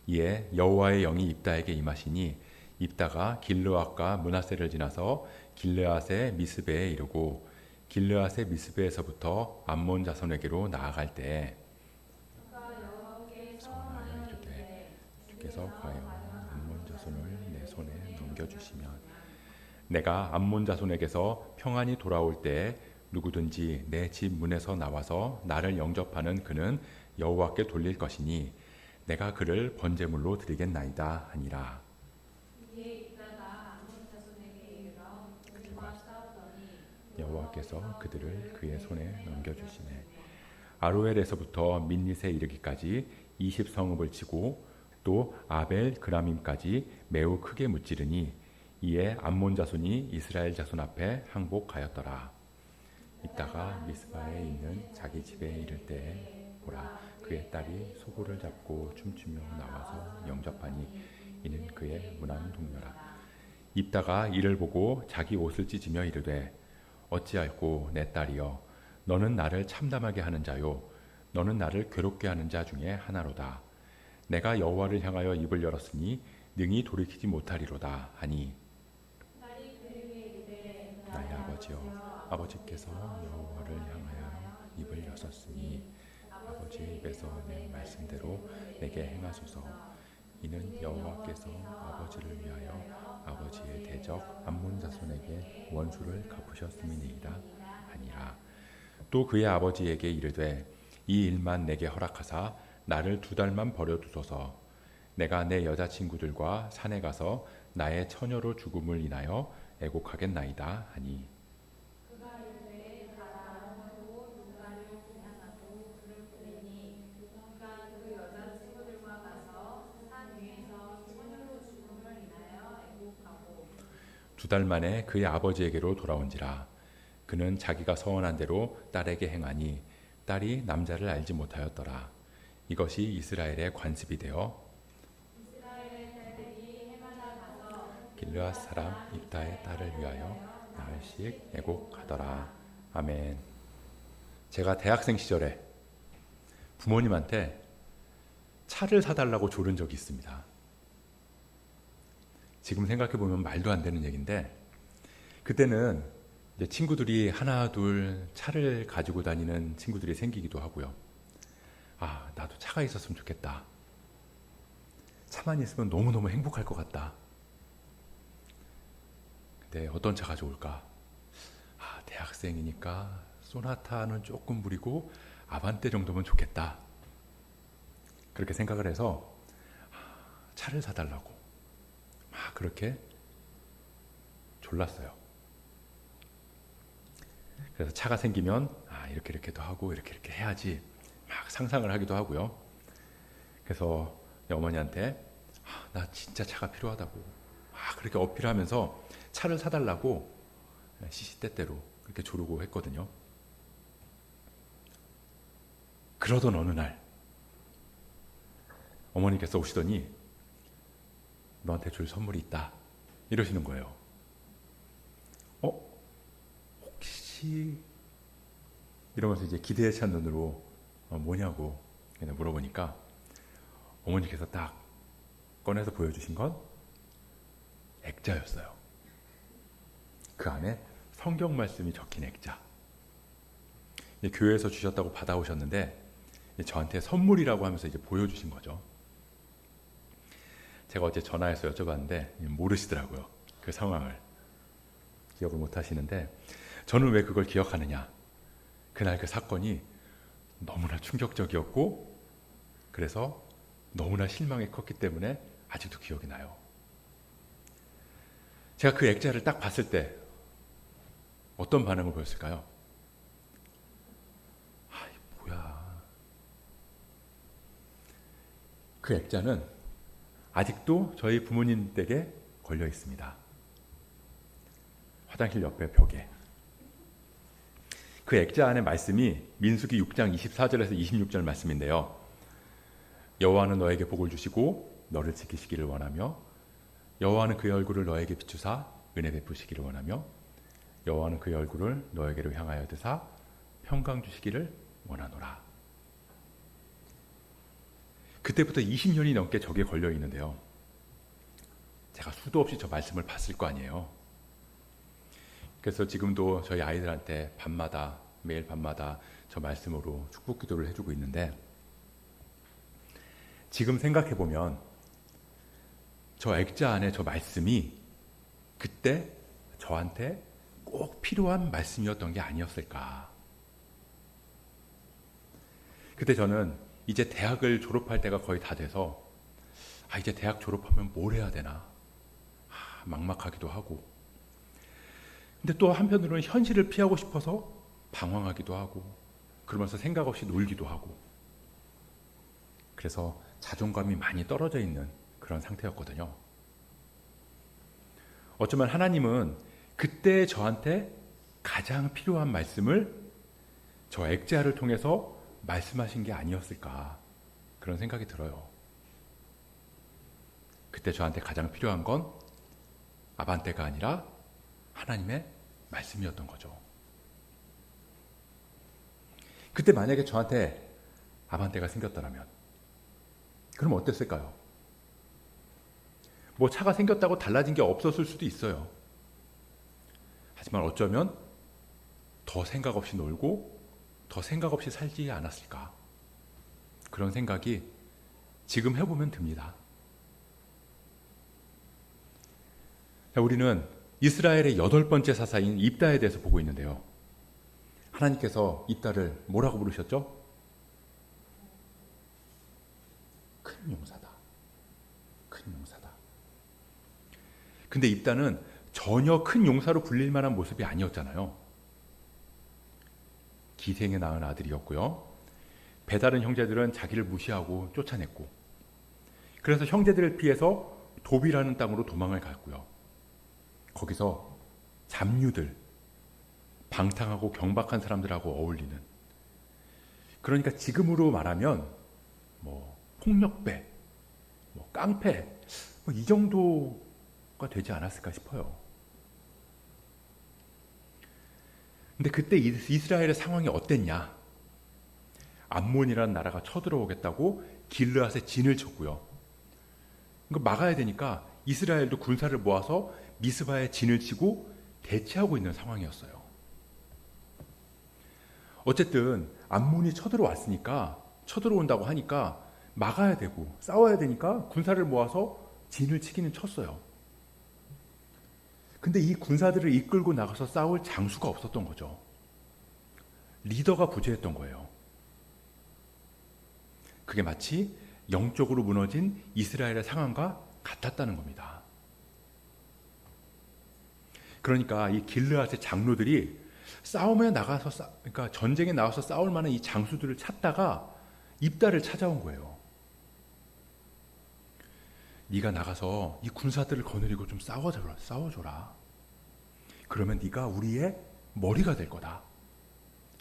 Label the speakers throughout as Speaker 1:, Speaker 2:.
Speaker 1: 이에 여호와의 영이 입다에게 임하시니 입다가 길르앗과 므낫세를 지나서 길르앗의 미스베에 이르고 길르앗의 미스베에서부터 암몬 자손에게로 나아갈 때에 선하여 이르되 주께서 과연 암몬 자손을 내 손에 넘겨주시면 내가 암몬 자손에게서 평안히 돌아올 때에 누구든지 내 집 문에서 나와서 나를 영접하는 그는 여호와께 돌릴 것이니 내가 그를 번제물로 드리겠나이다 하니라. 그들과 여호와께서 그들을 그의 손에 넘겨주시네. 아로엘에서부터 민닛에 이르기까지 20성읍을 치고 또 아벨 그라밈까지 매우 크게 무찌르니 이에 암몬 자손이 이스라엘 자손 앞에 항복하였더라. 입다가 미스바에 있는 자기 집에 이를 때에 보라 그의 딸이 소고를 잡고 춤추며 나와서 영접하니 이는 그의 무난 동료라. 입다가 이를 보고 자기 옷을 찢으며 이르되 어찌할꼬 내 딸이여 너는 나를 참담하게 하는 자요 너는 나를 괴롭게 하는 자 중에 하나로다. 내가 여호와를 향하여 입을 열었으니 능히 돌이키지 못하리로다 하니 나의 아버지여 아버지께서 여호와를 향하여 입을 여셨으니 아버지의 입에서 내 말씀대로 내게 행하소서. 이는 여호와께서 아버지를 위하여 아버지의 대적 암몬 자손에게 원수를 갚으셨음이니이다 하니라. 또 그의 아버지에게 이르되 이 일만 내게 허락하사 나를 2달만 버려두소서. 내가 내 여자친구들과 산에 가서 나의 처녀로 죽음을 인하여 애곡하겠나이다 하니 두 달 만에 그의 아버지에게로 돌아온지라. 그는 자기가 서원한 대로 딸에게 행하니 딸이 남자를 알지 못하였더라. 이것이 이스라엘의 관습이 되어 길르앗 사람 입다의 딸을 위하여 나흘씩 애곡하더라. 아멘. 제가 대학생 시절에 부모님한테 차를 사달라고 조른 적이 있습니다. 지금 생각해보면 말도 안 되는 얘기인데 그때는 이제 친구들이 하나 둘 차를 가지고 다니는 친구들이 생기기도 하고요. 아, 나도 차가 있었으면 좋겠다. 차만 있으면 너무너무 행복할 것 같다. 근데 어떤 차가 좋을까? 아, 대학생이니까 소나타는 조금 무리고 아반떼 정도면 좋겠다. 그렇게 생각을 해서 차를 사달라고 막 그렇게 졸랐어요. 그래서 차가 생기면 이렇게 이렇게도 하고 이렇게 이렇게 해야지 막 상상을 하기도 하고요. 그래서 어머니한테 나 진짜 차가 필요하다고 막 그렇게 어필하면서 차를 사달라고 시시때때로 그렇게 조르고 했거든요. 그러던 어느 날 어머니께서 오시더니 너한테 줄 선물이 있다 이러시는 거예요. 혹시 이러면서 이제 기대에 찬 눈으로 뭐냐고 물어보니까 어머니께서 딱 꺼내서 보여주신 건 액자였어요. 그 안에 성경 말씀이 적힌 액자. 교회에서 주셨다고 받아오셨는데 저한테 선물이라고 하면서 이제 보여주신 거죠. 제가 어제 전화해서 여쭤봤는데 모르시더라고요. 그 상황을 기억을 못 하시는데 저는 왜 그걸 기억하느냐. 그날 그 사건이 너무나 충격적이었고 그래서 너무나 실망이 컸기 때문에 아직도 기억이 나요. 제가 그 액자를 딱 봤을 때 어떤 반응을 보였을까요? 뭐야. 그 액자는 아직도 저희 부모님 댁에 걸려 있습니다. 화장실 옆에 벽에. 그 액자 안에 말씀이 민수기 6장 24절에서 26절 말씀인데요. 여호와는 너에게 복을 주시고 너를 지키시기를 원하며 여호와는 그의 얼굴을 너에게 비추사 은혜 베푸시기를 원하며 여호와는 그의 얼굴을 너에게로 향하여 드사 평강 주시기를 원하노라. 그때부터 20년이 넘게 저게 걸려 있는데요. 제가 수도 없이 저 말씀을 봤을 거 아니에요. 그래서 지금도 저희 아이들한테 밤마다, 매일 밤마다 저 말씀으로 축복 기도를 해주고 있는데, 지금 생각해 보면 저 액자 안에 저 말씀이 그때 저한테 꼭 필요한 말씀이었던 게 아니었을까. 그때 저는 이제 대학을 졸업할 때가 거의 다 돼서 이제 대학 졸업하면 뭘 해야 되나 막막하기도 하고, 근데 또 한편으로는 현실을 피하고 싶어서 방황하기도 하고, 그러면서 생각 없이 놀기도 하고, 그래서 자존감이 많이 떨어져 있는 그런 상태였거든요. 어쩌면 하나님은 그때 저한테 가장 필요한 말씀을 저 액자를 통해서 말씀하신 게 아니었을까, 그런 생각이 들어요. 그때 저한테 가장 필요한 건 아반떼가 아니라 하나님의 말씀이었던 거죠. 그때 만약에 저한테 아반떼가 생겼더라면 그럼 어땠을까요? 뭐 차가 생겼다고 달라진 게 없었을 수도 있어요. 하지만 어쩌면 더 생각 없이 놀고 더 생각 없이 살지 않았을까, 그런 생각이 지금 해보면 듭니다. 우리는 이스라엘의 8번째 사사인 입다에 대해서 보고 있는데요. 하나님께서 입다를 뭐라고 부르셨죠? 큰 용사다. 큰 용사다. 근데 입다는 전혀 큰 용사로 불릴 만한 모습이 아니었잖아요. 기생에 낳은 아들이었고요. 배다른 형제들은 자기를 무시하고 쫓아냈고, 그래서 형제들을 피해서 도비라는 땅으로 도망을 갔고요. 거기서 잡류들, 방탕하고 경박한 사람들하고 어울리는, 그러니까 지금으로 말하면 뭐 폭력배, 뭐 깡패, 뭐 이 정도가 되지 않았을까 싶어요. 근데 그때 이스라엘의 상황이 어땠냐? 암몬이라는 나라가 쳐들어오겠다고 길르앗에 진을 쳤고요. 이거 막아야 되니까 이스라엘도 군사를 모아서 미스바에 진을 치고 대치하고 있는 상황이었어요. 어쨌든 암몬이 쳐들어온다고 하니까 막아야 되고 싸워야 되니까 군사를 모아서 진을 치기는 쳤어요. 근데 이 군사들을 이끌고 나가서 싸울 장수가 없었던 거죠. 리더가 부재했던 거예요. 그게 마치 영적으로 무너진 이스라엘의 상황과 같았다는 겁니다. 그러니까 이 길르앗의 장로들이 그러니까 전쟁에 나와서 싸울 만한 이 장수들을 찾다가 입다를 찾아온 거예요. 네가 나가서 이 군사들을 거느리고 좀 싸워줘라. 그러면 네가 우리의 머리가 될 거다.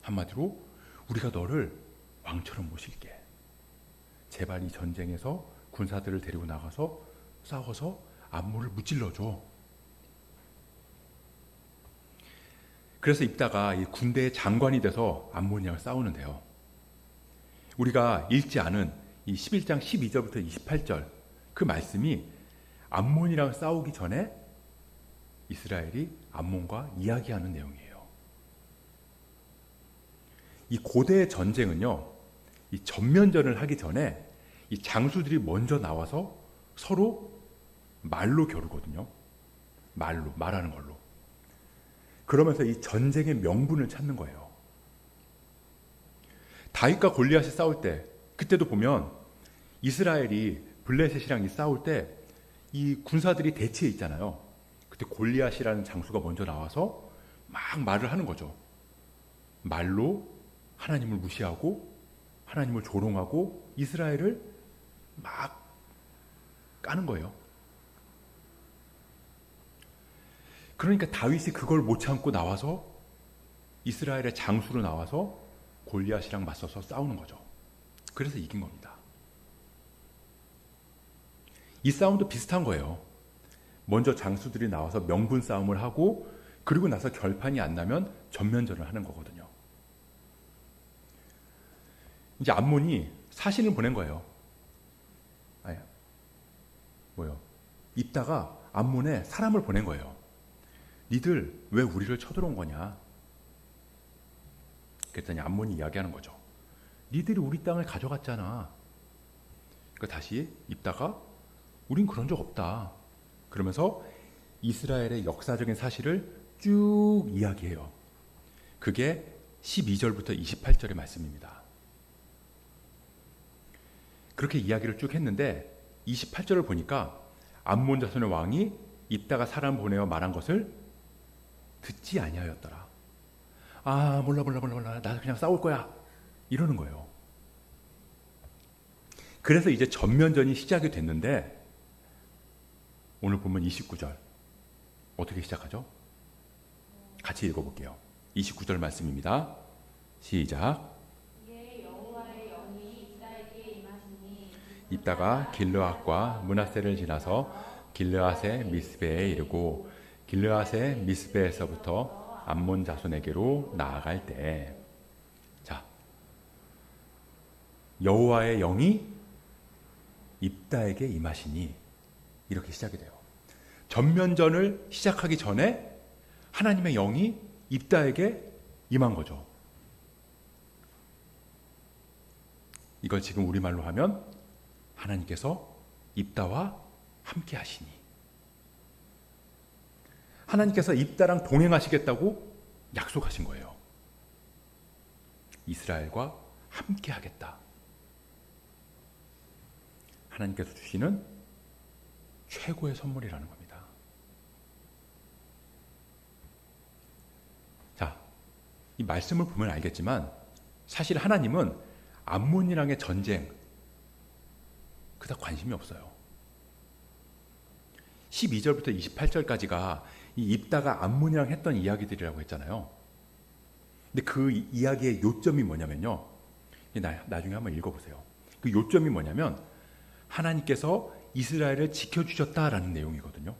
Speaker 1: 한마디로 우리가 너를 왕처럼 모실게. 제발 이 전쟁에서 군사들을 데리고 나가서 싸워서 암몬을 무찔러줘. 그래서 입다가 이 군대의 장관이 돼서 암몬이랑 싸우는데요. 우리가 읽지 않은 이 11장 12절부터 28절 그 말씀이 암몬이랑 싸우기 전에 이스라엘이 암몬과 이야기하는 내용이에요. 이 고대의 전쟁은요, 이 전면전을 하기 전에 이 장수들이 먼저 나와서 서로 말로 겨루거든요. 말하는 걸로. 그러면서 이 전쟁의 명분을 찾는 거예요. 다윗과 골리앗이 싸울 때, 그때도 보면 이스라엘이 블레셋이랑 싸울 때 이 군사들이 대치해 있잖아요. 그때 골리앗이라는 장수가 먼저 나와서 막 말을 하는 거죠. 말로 하나님을 무시하고 하나님을 조롱하고 이스라엘을 막 까는 거예요. 그러니까 다윗이 그걸 못 참고 나와서 이스라엘의 장수로 나와서 골리앗이랑 맞서서 싸우는 거죠. 그래서 이긴 겁니다. 이 싸움도 비슷한 거예요. 먼저 장수들이 나와서 명분 싸움을 하고 그리고 나서 결판이 안 나면 전면전을 하는 거거든요. 이제 암몬이 사신을 보낸 거예요. 뭐요? 입다가 암몬에 사람을 보낸 거예요. 니들 왜 우리를 쳐들어온 거냐? 그랬더니 암몬이 이야기하는 거죠. 니들이 우리 땅을 가져갔잖아. 그러니까 다시 입다가 우린 그런 적 없다. 그러면서 이스라엘의 역사적인 사실을 쭉 이야기해요. 그게 12절부터 28절의 말씀입니다. 그렇게 이야기를 쭉 했는데 28절을 보니까 암몬 자손의 왕이 입다가 사람 보내어 말한 것을 듣지 아니하였더라. 아, 몰라. 나 그냥 싸울 거야. 이러는 거예요. 그래서 이제 전면전이 시작이 됐는데 오늘 보면 29절 어떻게 시작하죠? 같이 읽어볼게요. 29절 말씀입니다. 시작. 입다가 길르앗과 므낫세를 지나서 길르앗의 미스베에 이르고 길르앗의 미스베에서부터 암몬 자손에게로 나아갈 때, 자, 여호와의 영이 입다에게 임하시니 이렇게 시작이 돼요. 전면전을 시작하기 전에 하나님의 영이 입다에게 임한 거죠. 이걸 지금 우리말로 하면 하나님께서 입다와 함께 하시니, 하나님께서 입다랑 동행하시겠다고 약속하신 거예요. 이스라엘과 함께 하겠다. 하나님께서 주시는 최고의 선물이라는 겁니다. 자, 이 말씀을 보면 알겠지만 사실 하나님은 암몬이랑의 전쟁 그닥 관심이 없어요. 12절부터 28절까지가 이 입다가 암몬이랑 했던 이야기들이라고 했잖아요. 근데 그 이야기의 요점이 뭐냐면요, 나중에 한번 읽어보세요. 그 요점이 뭐냐면 하나님께서 이스라엘을 지켜주셨다라는 내용이거든요.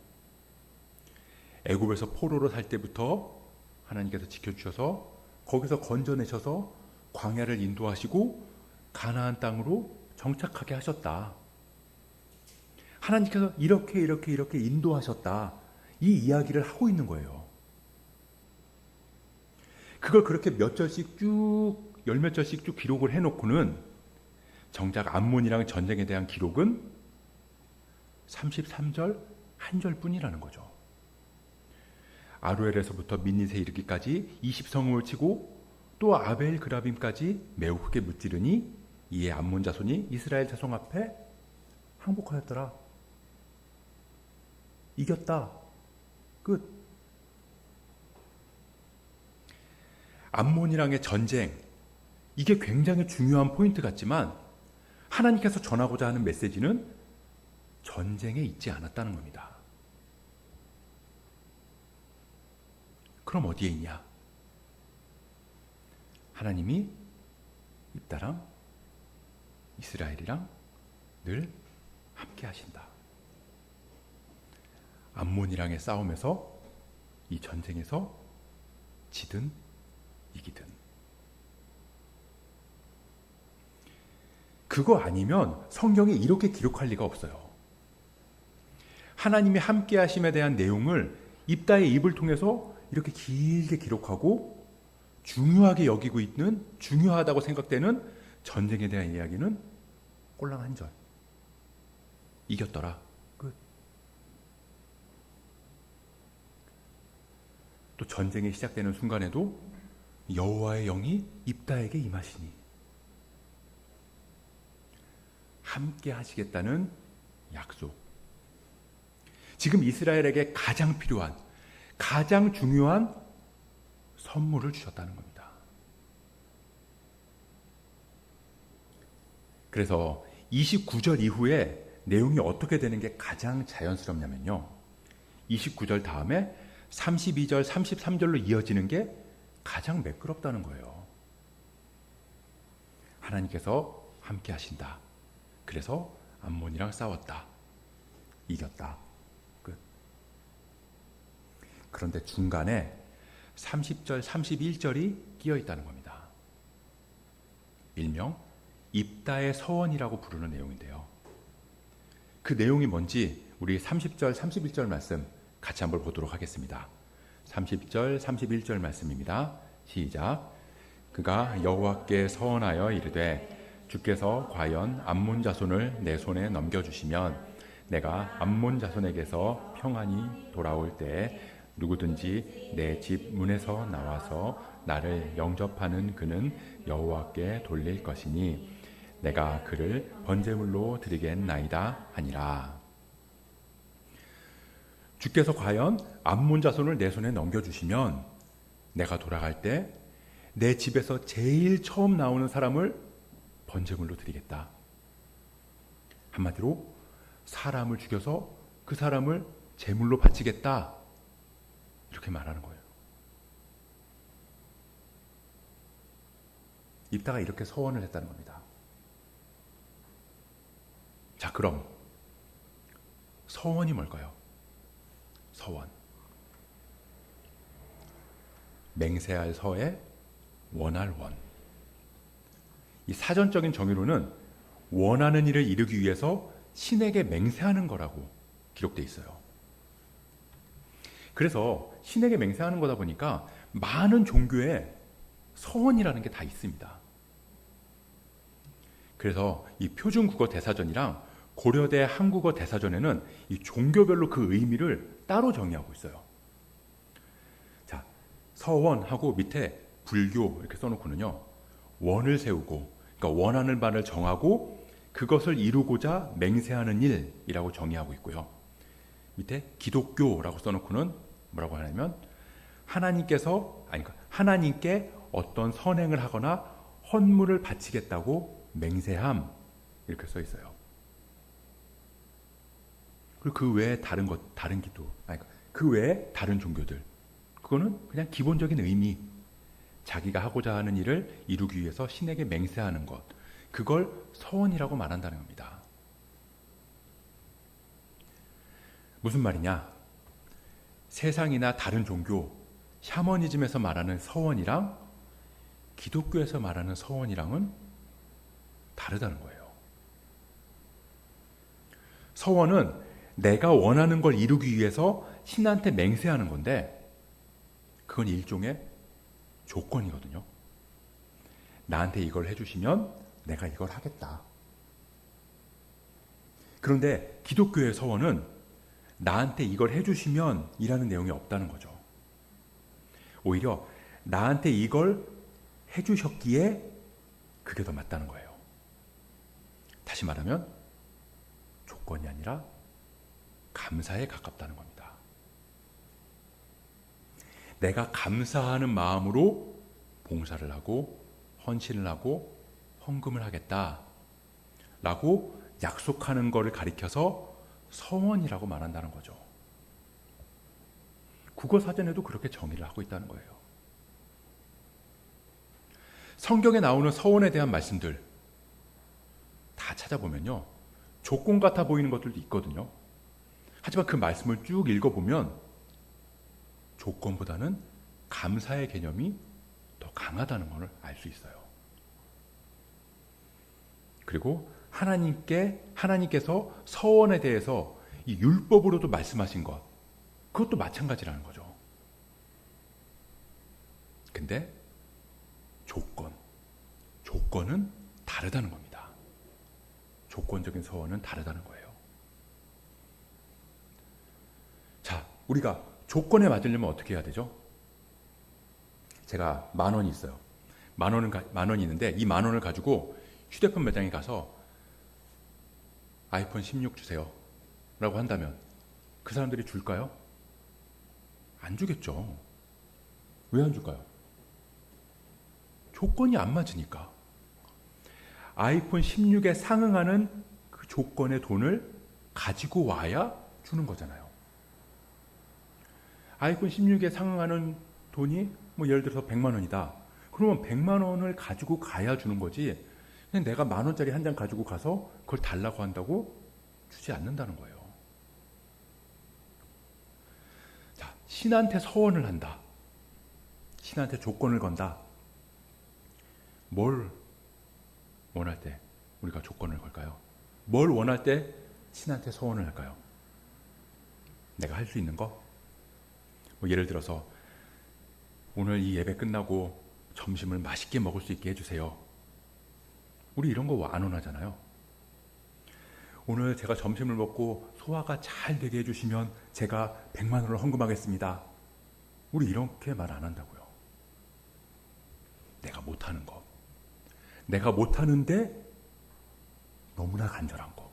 Speaker 1: 애굽에서 포로로 살 때부터 하나님께서 지켜주셔서 거기서 건져내셔서 광야를 인도하시고 가나안 땅으로 정착하게 하셨다. 하나님께서 이렇게 인도하셨다. 이 이야기를 하고 있는 거예요. 그걸 그렇게 몇 절씩 쭉, 열 몇 절씩 쭉 기록을 해놓고는 정작 암몬이랑 전쟁에 대한 기록은 33절 한 절뿐이라는 거죠. 아루엘에서부터 민닛에 이르기까지 20성읍을 치고 또 아벨 그라빔까지 매우 크게 무찌르니 이에 암몬 자손이 이스라엘 자손 앞에 항복하였더라. 이겼다. 끝. 암몬이랑의 전쟁, 이게 굉장히 중요한 포인트 같지만 하나님께서 전하고자 하는 메시지는 전쟁에 있지 않았다는 겁니다. 그럼 어디에 있냐? 하나님이 입다랑 이스라엘이랑 늘 함께 하신다. 암몬이랑의 싸움에서, 이 전쟁에서 지든 이기든. 그거 아니면 성경이 이렇게 기록할 리가 없어요. 하나님이 함께 하심에 대한 내용을 입다의 입을 통해서 이렇게 길게 기록하고 중요하게 여기고 있는, 중요하다고 생각되는 전쟁에 대한 이야기는 꼴랑 한 절. 이겼더라. 끝. 또 전쟁이 시작되는 순간에도 여호와의 영이 입다에게 임하시니 함께 하시겠다는 약속. 지금 이스라엘에게 가장 필요한, 가장 중요한 선물을 주셨다는 겁니다. 그래서 29절 이후에 내용이 어떻게 되는 게 가장 자연스럽냐면요, 29절 다음에 32절, 33절로 이어지는 게 가장 매끄럽다는 거예요. 하나님께서 함께 하신다. 그래서 암몬이랑 싸웠다. 이겼다. 끝. 그런데 중간에 30절, 31절이 끼어 있다는 겁니다. 일명 입다의 서원이라고 부르는 내용인데요. 그 내용이 뭔지 우리 30절, 31절 말씀 같이 한번 보도록 하겠습니다. 30절, 31절 말씀입니다. 시작. 그가 여호와께 서원하여 이르되 주께서 과연 암몬 자손을 내 손에 넘겨주시면 내가 암몬 자손에게서 평안히 돌아올 때에 누구든지 내 집 문에서 나와서 나를 영접하는 그는 여호와께 돌릴 것이니 내가 그를 번제물로 드리겠나이다 하니라. 주께서 과연 암몬 자손을 내 손에 넘겨주시면 내가 돌아갈 때 내 집에서 제일 처음 나오는 사람을 번제물로 드리겠다. 한마디로 사람을 죽여서 그 사람을 제물로 바치겠다. 이렇게 말하는 거예요. 입다가 이렇게 서원을 했다는 겁니다. 자, 그럼 서원이 뭘까요? 서원. 맹세할 서에 원할 원. 이 사전적인 정의로는 원하는 일을 이루기 위해서 신에게 맹세하는 거라고 기록되어 있어요. 그래서 신에게 맹세하는 거다 보니까 많은 종교에 서원이라는 게 다 있습니다. 그래서 이 표준국어 대사전이랑 고려대 한국어 대사전에는 이 종교별로 그 의미를 따로 정의하고 있어요. 자, 서원하고 밑에 불교 이렇게 써놓고는요, 원을 세우고, 그러니까 원하는 바를 정하고 그것을 이루고자 맹세하는 일이라고 정의하고 있고요. 밑에 기독교라고 써놓고는 뭐라고 하냐면 하나님께 어떤 선행을 하거나 헌물을 바치겠다고 맹세함 이렇게 써 있어요. 그리고 그 외에 다른 기도, 그 외에 다른 종교들, 그거는 그냥 기본적인 의미, 자기가 하고자 하는 일을 이루기 위해서 신에게 맹세하는 것, 그걸 서원이라고 말한다는 겁니다. 무슨 말이냐? 세상이나 다른 종교, 샤머니즘에서 말하는 서원이랑 기독교에서 말하는 서원이랑은 다르다는 거예요. 서원은 내가 원하는 걸 이루기 위해서 신한테 맹세하는 건데, 그건 일종의 조건이거든요. 나한테 이걸 해주시면 내가 이걸 하겠다. 그런데 기독교의 서원은 나한테 이걸 해주시면 이라는 내용이 없다는 거죠. 오히려 나한테 이걸 해주셨기에 그게 더 맞다는 거예요. 다시 말하면 조건이 아니라 감사에 가깝다는 겁니다. 내가 감사하는 마음으로 봉사를 하고 헌신을 하고 헌금을 하겠다라고 약속하는 것을 가리켜서 서원이라고 말한다는 거죠. 국어사전에도 그렇게 정의를 하고 있다는 거예요. 성경에 나오는 서원에 대한 말씀들 다 찾아보면요, 조건 같아 보이는 것들도 있거든요. 하지만 그 말씀을 쭉 읽어보면 조건보다는 감사의 개념이 더 강하다는 것을 알 수 있어요. 그리고 하나님께서 서원에 대해서 이 율법으로도 말씀하신 것, 그것도 마찬가지라는 거죠. 근데 조건은 다르다는 겁니다. 조건적인 서원은 다르다는 거예요. 자, 우리가 조건에 맞으려면 어떻게 해야 되죠? 제가 10,000원이 있어요. 10,000원이 있는데 이 10,000원을 가지고 휴대폰 매장에 가서 아이폰 16 주세요 라고 한다면 그 사람들이 줄까요? 안 주겠죠. 왜 안 줄까요? 조건이 안 맞으니까. 아이폰 16에 상응하는 그 조건의 돈을 가지고 와야 주는 거잖아요. 아이폰 16에 상응하는 돈이 뭐 예를 들어서 100만 원이다. 그러면 100만 원을 가지고 가야 주는 거지. 그냥 내가 10,000원짜리 한 장 가지고 가서 그걸 달라고 한다고 주지 않는다는 거예요. 자, 신한테 서원을 한다. 신한테 조건을 건다. 뭘 원할 때 우리가 조건을 걸까요? 뭘 원할 때 신한테 서원을 할까요? 내가 할 수 있는 거? 예를 들어서 오늘 이 예배 끝나고 점심을 맛있게 먹을 수 있게 해주세요. 우리 이런 거 안 원하잖아요. 오늘 제가 점심을 먹고 소화가 잘 되게 해주시면 제가 100만 원을 헌금하겠습니다. 우리 이렇게 말 안 한다고요. 내가 못하는 거. 내가 못하는데 너무나 간절한 거.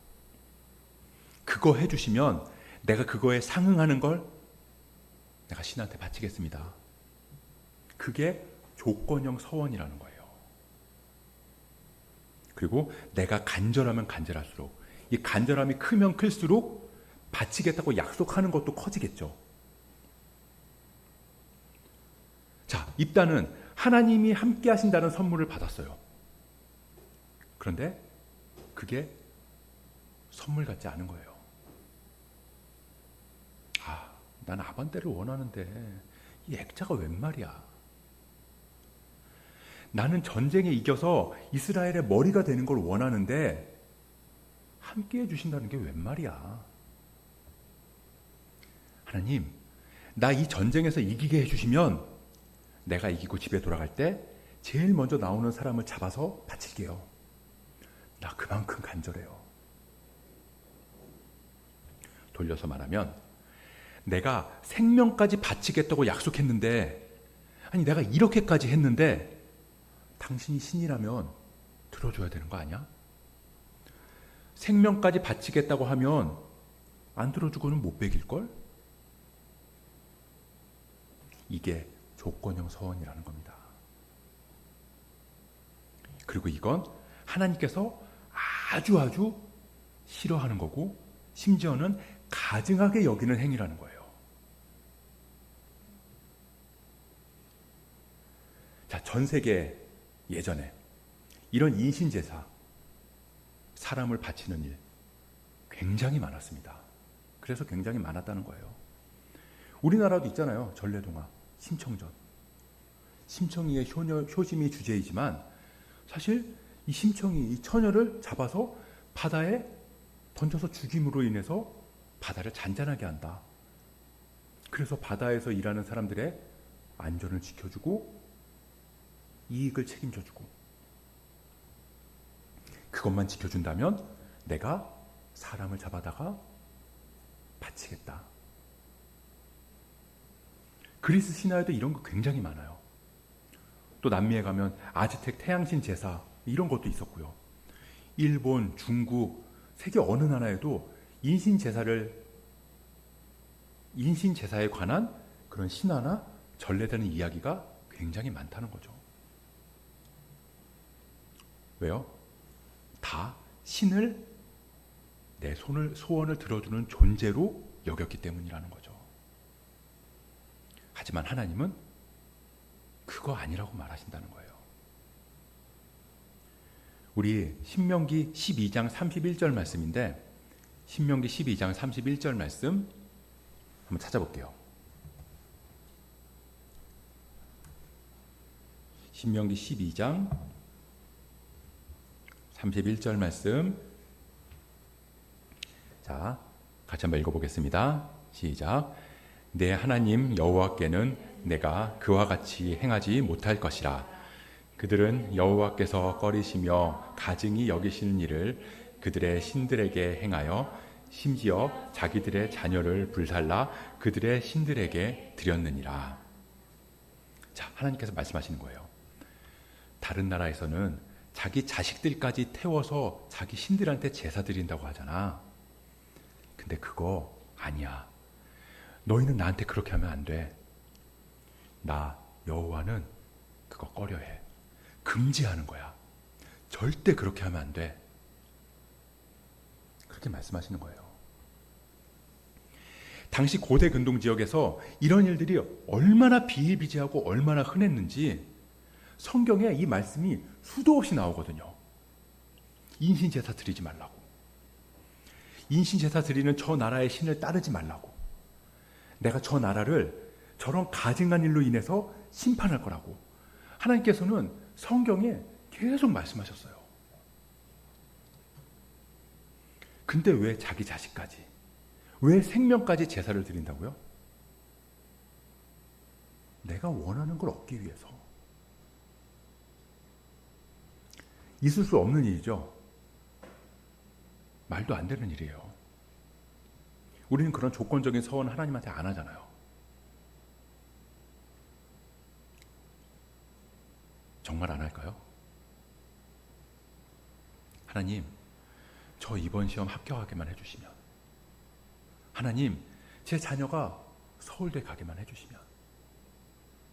Speaker 1: 그거 해주시면 내가 그거에 상응하는 걸 내가 신한테 바치겠습니다. 그게 조건형 서원이라는 거예요. 그리고 내가 간절하면 간절할수록, 이 간절함이 크면 클수록 바치겠다고 약속하는 것도 커지겠죠. 자, 입다는 하나님이 함께 하신다는 선물을 받았어요. 그런데 그게 선물 같지 않은 거예요. 난 아반떼를 원하는데 이 액자가 웬 말이야. 나는 전쟁에 이겨서 이스라엘의 머리가 되는 걸 원하는데 함께 해주신다는 게 웬 말이야. 하나님, 나 이 전쟁에서 이기게 해주시면 내가 이기고 집에 돌아갈 때 제일 먼저 나오는 사람을 잡아서 바칠게요. 나 그만큼 간절해요. 돌려서 말하면 내가 생명까지 바치겠다고 약속했는데, 아니 내가 이렇게까지 했는데 당신이 신이라면 들어줘야 되는 거 아니야? 생명까지 바치겠다고 하면 안 들어주고는 못 베길걸? 이게 조건형 서원이라는 겁니다. 그리고 이건 하나님께서 아주 싫어하는 거고, 심지어는 가증하게 여기는 행위라는 거예요. 자, 전 세계 예전에 이런 인신제사, 사람을 바치는 일 굉장히 많았습니다. 그래서 굉장히 많았다는 거예요. 우리나라도 있잖아요. 전래동화, 심청전. 심청이의 효심이 주제이지만 사실 이 심청이 이 처녀를 잡아서 바다에 던져서 죽임으로 인해서 바다를 잔잔하게 한다. 그래서 바다에서 일하는 사람들의 안전을 지켜주고 이익을 책임져주고, 그것만 지켜준다면 내가 사람을 잡아다가 바치겠다. 그리스 신화에도 이런 거 굉장히 많아요. 또 남미에 가면 아즈텍 태양신 제사 이런 것도 있었고요. 일본, 중국, 세계 어느 나라에도 인신제사에 관한 그런 신화나 전래되는 이야기가 굉장히 많다는 거죠. 왜요? 다 신을 내 소원을 들어주는 존재로 여겼기 때문이라는 거죠. 하지만 하나님은 그거 아니라고 말하신다는 거예요. 우리 신명기 12장 31절 말씀인데, 신명기 12장 31절 말씀 한번 찾아볼게요. 신명기 12장 31절 말씀, 자, 같이 한번 읽어보겠습니다. 시작. 내 하나님 여호와께는 내가 그와 같이 행하지 못할 것이라. 그들은 여호와께서 꺼리시며 가증히 여기시는 일을 그들의 신들에게 행하여 심지어 자기들의 자녀를 불살라 그들의 신들에게 드렸느니라. 자, 하나님께서 말씀하시는 거예요. 다른 나라에서는 자기 자식들까지 태워서 자기 신들한테 제사 드린다고 하잖아. 근데 그거 아니야. 너희는 나한테 그렇게 하면 안 돼. 나 여호와는 그거 꺼려해. 금지하는 거야. 절대 그렇게 하면 안 돼. 그렇게 말씀하시는 거예요. 당시 고대 근동 지역에서 이런 일들이 얼마나 비일비재하고 얼마나 흔했는지 성경에 이 말씀이 수도 없이 나오거든요. 인신제사 드리지 말라고. 인신제사 드리는 저 나라의 신을 따르지 말라고. 내가 저 나라를 저런 가증한 일로 인해서 심판할 거라고. 하나님께서는 성경에 계속 말씀하셨어요. 근데 왜 자기 자식까지, 왜 생명까지 제사를 드린다고요? 내가 원하는 걸 얻기 위해서. 있을 수 없는 일이죠. 말도 안 되는 일이에요. 우리는 그런 조건적인 서원 하나님한테 안 하잖아요. 정말 안 할까요? 하나님, 저 이번 시험 합격하게만 해주시면, 하나님, 제 자녀가 서울대 가게만 해주시면,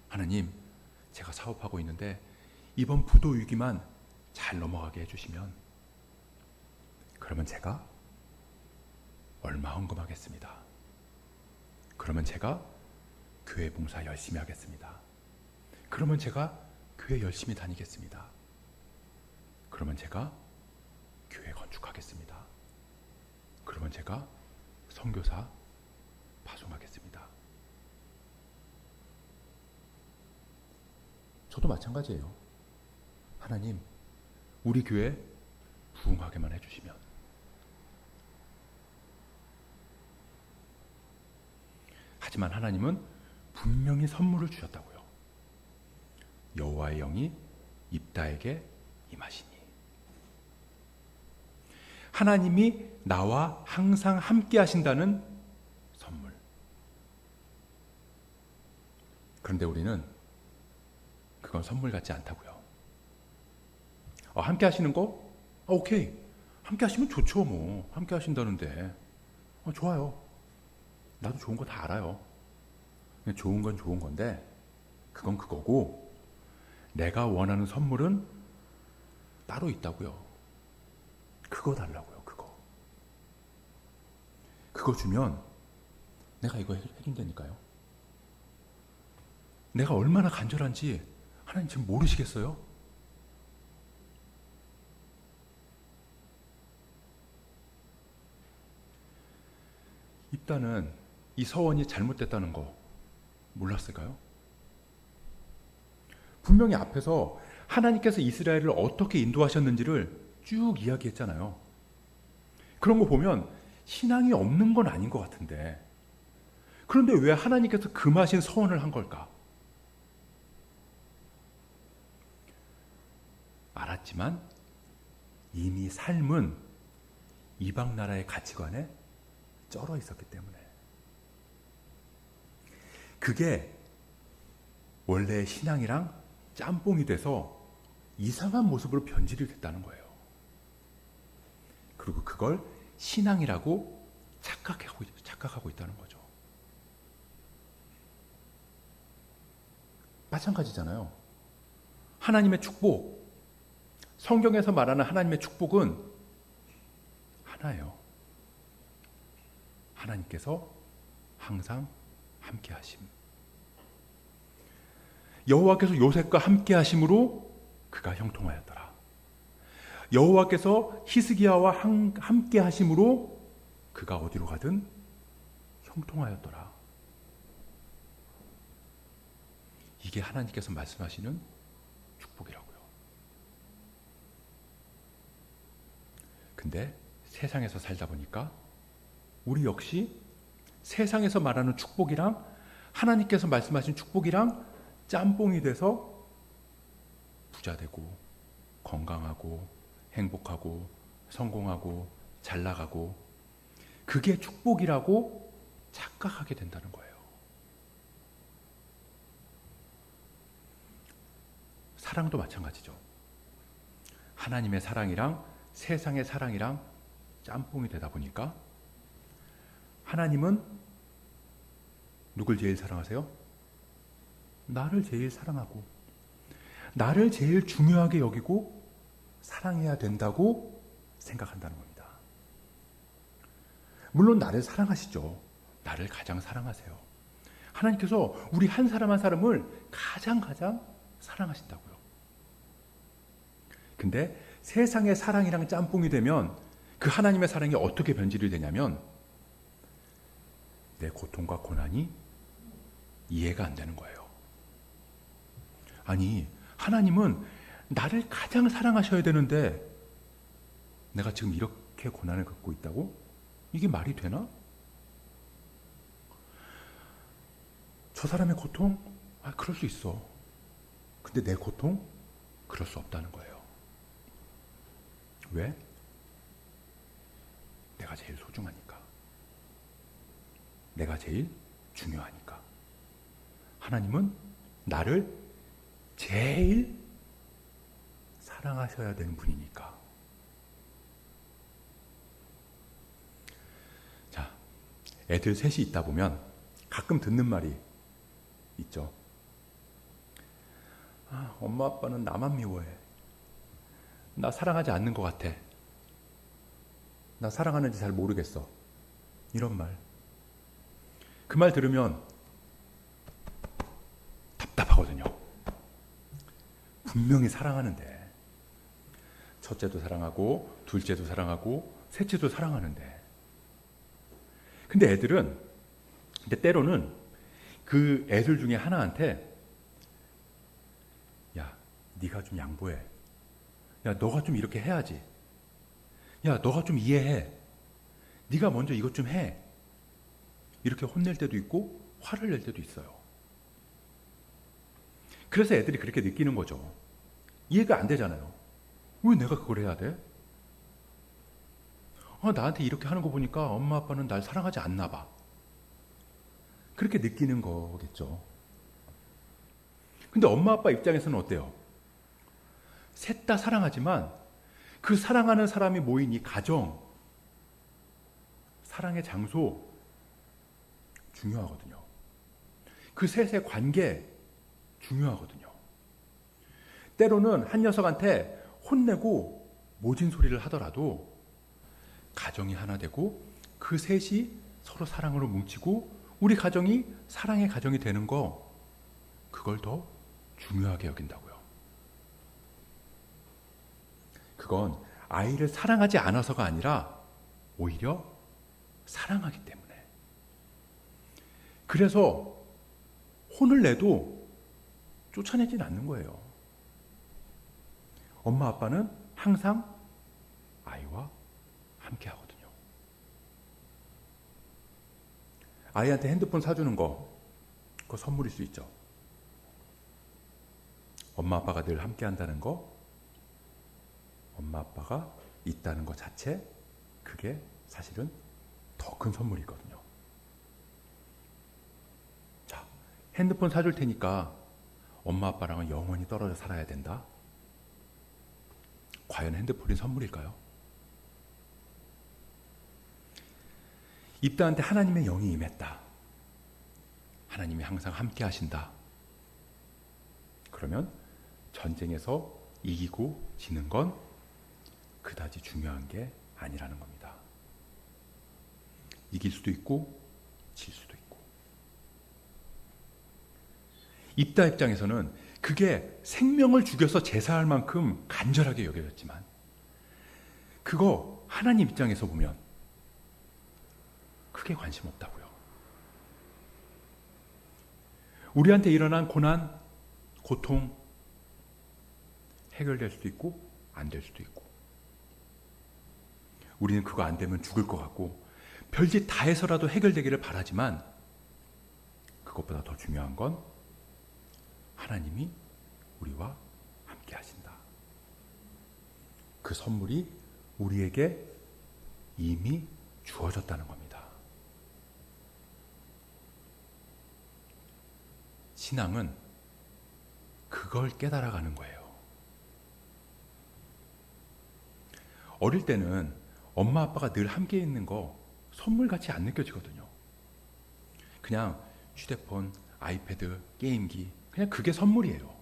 Speaker 1: 하나님, 제가 사업하고 있는데 이번 부도 위기만 잘 넘어가게 해주시면, 그러면 제가 얼마 헌금하겠습니다. 그러면 제가 교회 봉사 열심히 하겠습니다. 그러면 제가 교회 열심히 다니겠습니다. 그러면 제가 교회 건축하겠습니다. 그러면 제가 선교사 파송하겠습니다. 저도 마찬가지예요. 하나님, 우리 교회 부흥하게만 해주시면. 하지만 하나님은 분명히 선물을 주셨다고요. 여호와의 영이 입다에게 임하시니. 하나님이 나와 항상 함께 하신다는 선물. 그런데 우리는 그건 선물 같지 않다고요. 함께 하시는 거? 오케이. 함께 하시면 좋죠, 뭐. 함께 하신다는데. 좋아요. 나도 좋은 거 다 알아요. 좋은 건 좋은 건데, 그건 그거고, 내가 원하는 선물은 따로 있다고요. 그거 달라고요, 그거. 그거 주면 내가 이거 해준다니까요. 내가 얼마나 간절한지 하나님 지금 모르시겠어요? 입다는 이 서원이 잘못됐다는 거 몰랐을까요? 분명히 앞에서 하나님께서 이스라엘을 어떻게 인도하셨는지를 쭉 이야기했잖아요. 그런 거 보면 신앙이 없는 건 아닌 것 같은데, 그런데 왜 하나님께서 금하신 서원을 한 걸까? 알았지만 이미 삶은 이방 나라의 가치관에 쩔어 있었기 때문에, 그게 원래의 신앙이랑 짬뽕이 돼서 이상한 모습으로 변질이 됐다는 거예요. 그리고 그걸 신앙이라고 착각하고 있다는 거죠. 마찬가지잖아요. 하나님의 축복, 성경에서 말하는 하나님의 축복은 하나예요. 하나님께서 항상 함께 하심. 여호와께서 요셉과 함께 하심으로 그가 형통하였더라. 여호와께서 히스기야와 함께 하심으로 그가 어디로 가든 형통하였더라. 이게 하나님께서 말씀하시는 축복이라고요. 근데 세상에서 살다 보니까 우리 역시 세상에서 말하는 축복이랑 하나님께서 말씀하신 축복이랑 짬뽕이 돼서 부자 되고 건강하고 행복하고 성공하고 잘 나가고, 그게 축복이라고 착각하게 된다는 거예요. 사랑도 마찬가지죠. 하나님의 사랑이랑 세상의 사랑이랑 짬뽕이 되다 보니까 하나님은 누굴 제일 사랑하세요? 나를 제일 사랑하고 나를 제일 중요하게 여기고 사랑해야 된다고 생각한다는 겁니다. 물론 나를 사랑하시죠. 나를 가장 사랑하세요. 하나님께서 우리 한 사람 한 사람을 가장 사랑하신다고요. 근데 세상의 사랑이랑 짬뽕이 되면 그 하나님의 사랑이 어떻게 변질이 되냐면 내 고통과 고난이 이해가 안 되는 거예요. 아니, 하나님은 나를 가장 사랑하셔야 되는데 내가 지금 이렇게 고난을 겪고 있다고? 이게 말이 되나? 저 사람의 고통? 그럴 수 있어. 근데 내 고통? 그럴 수 없다는 거예요. 왜? 내가 제일 소중하니까. 내가 제일 중요하니까. 하나님은 나를 제일 사랑하셔야 되는 분이니까. 자, 애들 셋이 있다 보면 가끔 듣는 말이 있죠. 엄마 아빠는 나만 미워해. 나 사랑하지 않는 것 같아. 나 사랑하는지 잘 모르겠어. 이런 말. 그 말 들으면 답답하거든요. 분명히 사랑하는데. 첫째도 사랑하고 둘째도 사랑하고 셋째도 사랑하는데. 근데 때로는 그 애들 중에 하나한테 야, 네가 좀 양보해. 야, 너가 좀 이렇게 해야지. 야, 너가 좀 이해해. 네가 먼저 이것 좀 해. 이렇게 혼낼 때도 있고 화를 낼 때도 있어요. 그래서 애들이 그렇게 느끼는 거죠. 이해가 안 되잖아요. 왜 내가 그걸 해야 돼? 나한테 이렇게 하는 거 보니까 엄마 아빠는 날 사랑하지 않나 봐. 그렇게 느끼는 거겠죠. 근데 엄마 아빠 입장에서는 어때요? 셋 다 사랑하지만 그 사랑하는 사람이 모인 이 가정, 사랑의 장소 중요하거든요. 그 셋의 관계 중요하거든요. 때로는 한 녀석한테 혼내고 모진 소리를 하더라도 가정이 하나 되고 그 셋이 서로 사랑으로 뭉치고 우리 가정이 사랑의 가정이 되는 거, 그걸 더 중요하게 여긴다고요. 그건 아이를 사랑하지 않아서가 아니라 오히려 사랑하기 때문에. 그래서 혼을 내도 쫓아내진 않는 거예요. 엄마 아빠는 항상 아이와 함께 하거든요. 아이한테 핸드폰 사주는 거, 그거 선물일 수 있죠. 엄마 아빠가 늘 함께 한다는 거, 엄마 아빠가 있다는 것 자체, 그게 사실은 더 큰 선물이거든요. 자, 핸드폰 사줄 테니까 엄마 아빠랑은 영원히 떨어져 살아야 된다. 과연 핸드폰이 선물일까요? 입다한테 하나님의 영이 임했다. 하나님이 항상 함께 하신다. 그러면 전쟁에서 이기고 지는 건 그다지 중요한 게 아니라는 겁니다. 이길 수도 있고 질 수도 있고. 입다 입장에서는 그게 생명을 죽여서 제사할 만큼 간절하게 여겨졌지만 그거 하나님 입장에서 보면 크게 관심 없다고요. 우리한테 일어난 고난, 고통 해결될 수도 있고 안 될 수도 있고, 우리는 그거 안 되면 죽을 것 같고 별짓 다 해서라도 해결되기를 바라지만 그것보다 더 중요한 건 하나님이 우리와 함께 하신다. 그 선물이 우리에게 이미 주어졌다는 겁니다. 신앙은 그걸 깨달아가는 거예요. 어릴 때는 엄마 아빠가 늘 함께 있는 거 선물같이 안 느껴지거든요. 그냥 휴대폰, 아이패드, 게임기, 그냥 그게 선물이에요.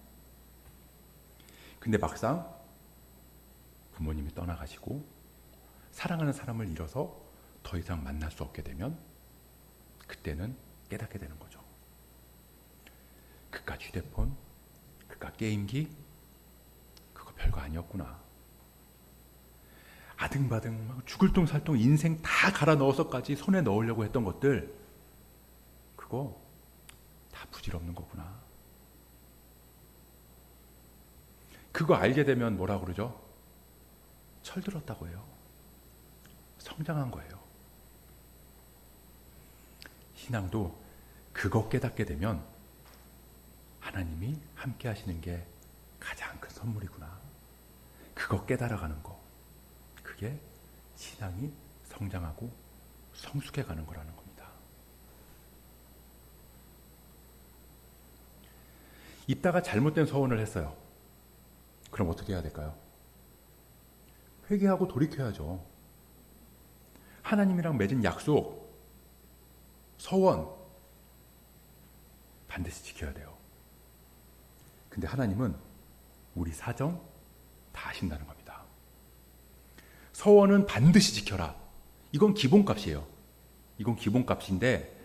Speaker 1: 근데 막상 부모님이 떠나가시고 사랑하는 사람을 잃어서 더 이상 만날 수 없게 되면 그때는 깨닫게 되는 거죠. 그깟 휴대폰, 그깟 게임기, 그거 별거 아니었구나. 아등바등 막 죽을 똥 살 똥 인생 다 갈아 넣어서까지 손에 넣으려고 했던 것들, 그거 다 부질없는 거구나. 그거 알게 되면 뭐라 그러죠? 철들었다고 해요. 성장한 거예요. 신앙도 그거 깨닫게 되면 하나님이 함께 하시는 게 가장 큰 선물이구나. 그거 깨달아가는 거. 그게 신앙이 성장하고 성숙해 가는 거라는 겁니다. 입다가 잘못된 서원을 했어요. 그럼 어떻게 해야 될까요? 회개하고 돌이켜야죠. 하나님이랑 맺은 약속, 서원 반드시 지켜야 돼요. 근데 하나님은 우리 사정 다 아신다는 겁니다. 서원은 반드시 지켜라. 이건 기본값이에요. 이건 기본값인데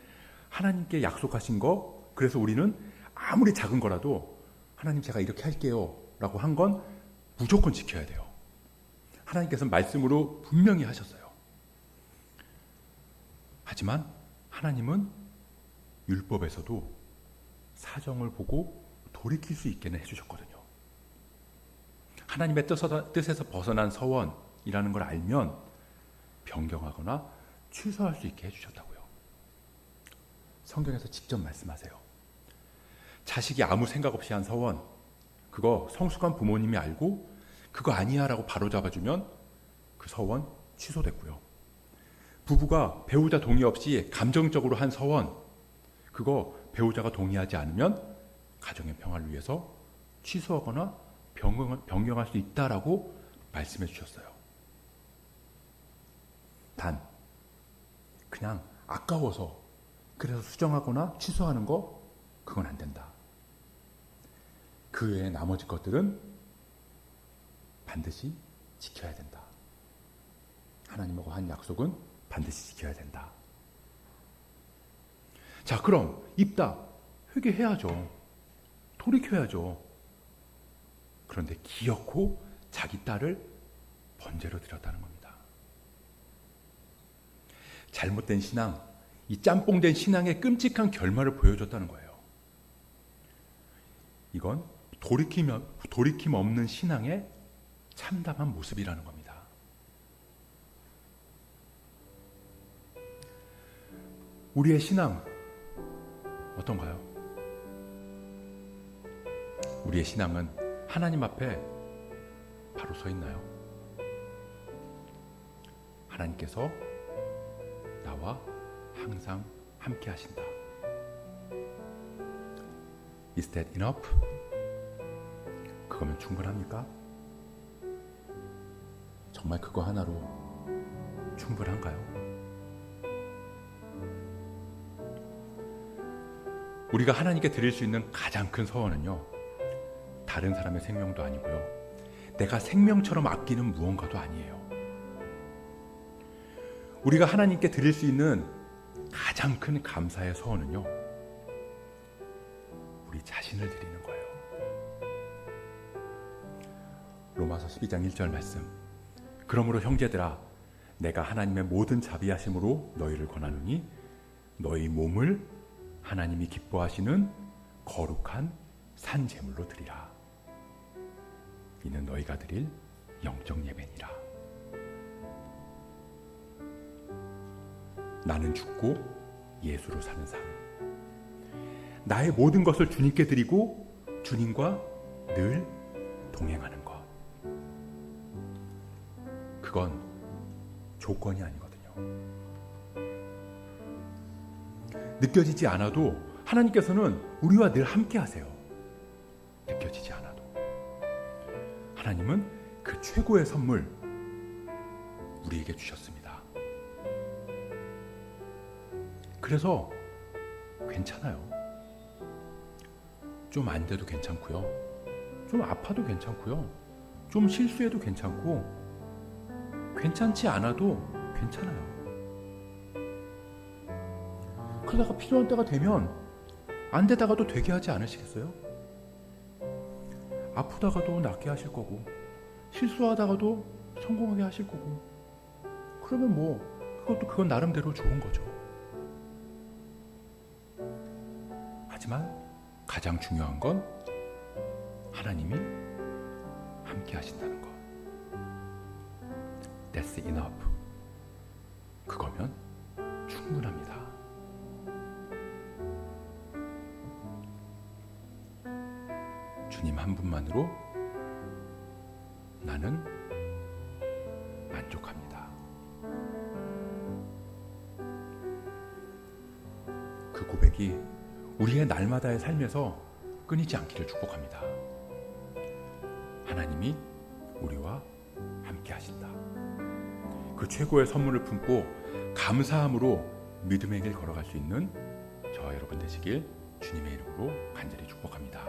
Speaker 1: 하나님께 약속하신 거, 그래서 우리는 아무리 작은 거라도 하나님 제가 이렇게 할게요 라고 한 건 무조건 지켜야 돼요. 하나님께서는 말씀으로 분명히 하셨어요. 하지만 하나님은 율법에서도 사정을 보고 돌이킬 수 있게는 해주셨거든요. 하나님의 뜻에서 벗어난 서원이라는 걸 알면 변경하거나 취소할 수 있게 해주셨다고요. 성경에서 직접 말씀하세요. 자식이 아무 생각 없이 한 서원, 그거 성숙한 부모님이 알고 그거 아니야 라고 바로잡아주면 그 서원 취소됐고요. 부부가 배우자 동의 없이 감정적으로 한 서원, 그거 배우자가 동의하지 않으면 가정의 평화를 위해서 취소하거나 변경할 수 있다라고 말씀해 주셨어요. 단 그냥 아까워서 그래서 수정하거나 취소하는 거, 그건 안 된다. 그 외에 나머지 것들은 반드시 지켜야 된다. 하나님하고 한 약속은 반드시 지켜야 된다. 자, 그럼 입다 회개해야죠. 돌이켜야죠. 그런데 기어코 자기 딸을 번제로 드렸다는 겁니다. 잘못된 신앙, 이 짬뽕된 신앙의 끔찍한 결말을 보여줬다는 거예요. 이건 돌이킴 없는 신앙의 참담한 모습이라는 겁니다. 우리의 신앙 어떤가요? 우리의 신앙은 하나님 앞에 바로 서 있나요? 하나님께서 나와 항상 함께 하신다. Is that enough? 그거면 충분합니까? 정말 그거 하나로 충분한가요? 우리가 하나님께 드릴 수 있는 가장 큰 서원은요, 다른 사람의 생명도 아니고요, 내가 생명처럼 아끼는 무언가도 아니에요. 우리가 하나님께 드릴 수 있는 가장 큰 감사의 서원은요, 우리 자신을 드리는 거예요. 로마서 12장 1절 말씀. 그러므로 형제들아, 내가 하나님의 모든 자비하심으로 너희를 권하노니 너희 몸을 하나님이 기뻐하시는 거룩한 산 제물로 드리라. 이는 너희가 드릴 영적 예배니라. 나는 죽고 예수로 사는 삶. 나의 모든 것을 주님께 드리고 주님과 늘 동행하는 것. 그건 조건이 아니거든요. 느껴지지 않아도 하나님께서는 우리와 늘 함께 하세요. 느껴지지 않아도. 하나님은 그 최고의 선물 우리에게 주셨습니다. 그래서 괜찮아요. 좀 안 돼도 괜찮고요. 좀 아파도 괜찮고요. 좀 실수해도 괜찮고, 괜찮지 않아도 괜찮아요. 그러다가 필요한 때가 되면 안 되다가도 되게 하지 않으시겠어요? 아프다가도 낫게 하실 거고, 실수하다가도 성공하게 하실 거고, 그러면 그건 나름대로 좋은 거죠. 하지만 가장 중요한 건 하나님이 함께 하신다는 것. That's enough. 그거면 충분합니다. 한 분만으로 나는 만족합니다. 그 고백이 우리의 날마다의 삶에서 끊이지 않기를 축복합니다. 하나님이 우리와 함께 하신다. 그 최고의 선물을 품고 감사함으로 믿음의 길 걸어갈 수 있는 저와 여러분 되시길 주님의 이름으로 간절히 축복합니다.